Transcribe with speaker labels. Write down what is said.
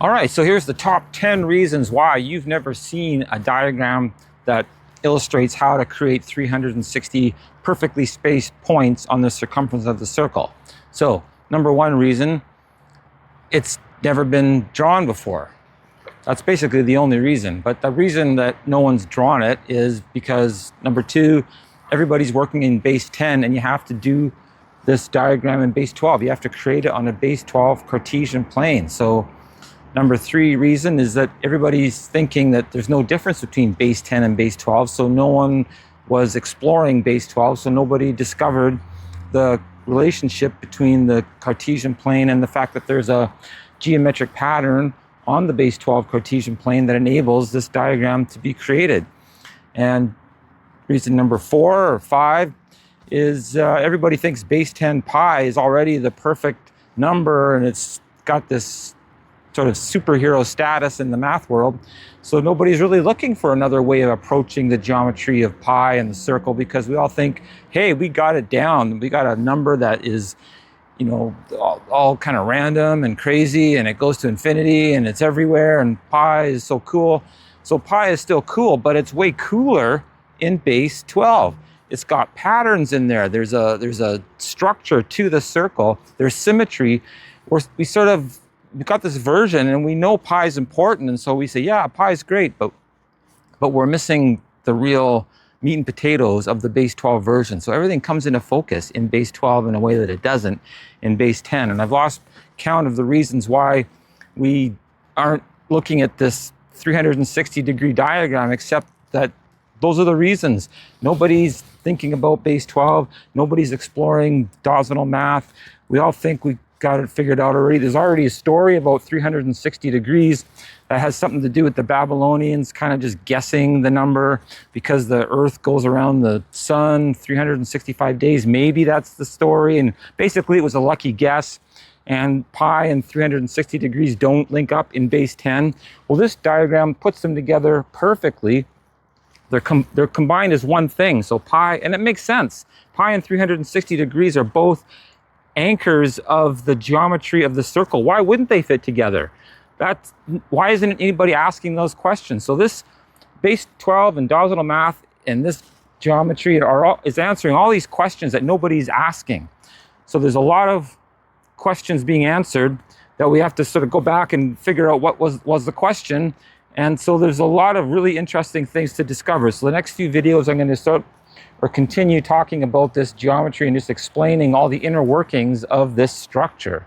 Speaker 1: All right, so here's the top 10 reasons why you've never seen a diagram that illustrates how to create 360 perfectly spaced points on the circumference of the circle. So, number one reason, it's never been drawn before. That's basically the only reason. But the reason that no one's drawn it is because, number two, everybody's working in base 10 and you have to do this diagram in base 12. You have to create it on a base 12 Cartesian plane. So, number three reason is that everybody's thinking that there's no difference between base 10 and base 12, so no one was exploring base 12, so nobody discovered the relationship between the Cartesian plane and the fact that there's a geometric pattern on the base 12 Cartesian plane that enables this diagram to be created. And reason number four or five is everybody thinks base 10 pi is already the perfect number and it's got this sort of superhero status in the math world. So nobody's really looking for another way of approaching the geometry of pi and the circle because we all think, hey, we got it down. We got a number that is, you know, all kind of random and crazy and it goes to infinity and it's everywhere and pi is so cool. So pi is still cool, but it's way cooler in base 12. It's got patterns in there. There's a structure to the circle. There's symmetry. We've got this version and we know pi is important, and so we say, yeah, pi is great, but we're missing the real meat and potatoes of the base 12 version. So everything comes into focus in base 12 in a way that it doesn't in base 10. And I've lost count of the reasons why we aren't looking at this 360-degree diagram, except that those are the reasons. Nobody's thinking about base 12. Nobody's exploring Dawsonal math. We all think we got it figured out already. There's already a story about 360 degrees that has something to do with the Babylonians kind of just guessing the number because the earth goes around the sun 365 days. Maybe that's the story. And basically it was a lucky guess. And pi and 360 degrees don't link up in base 10. Well, this diagram puts them together perfectly. They're combined as one thing. So pi, and it makes sense. Pi and 360 degrees are both anchors of the geometry of the circle. Why wouldn't they fit together? Why isn't anybody asking those questions? So this base 12 and Dawsonal math and this geometry is answering all these questions that nobody's asking. So there's a lot of questions being answered that we have to sort of go back and figure out what was the question. And so there's a lot of really interesting things to discover. So the next few videos I'm going to continue talking about this geometry and just explaining all the inner workings of this structure.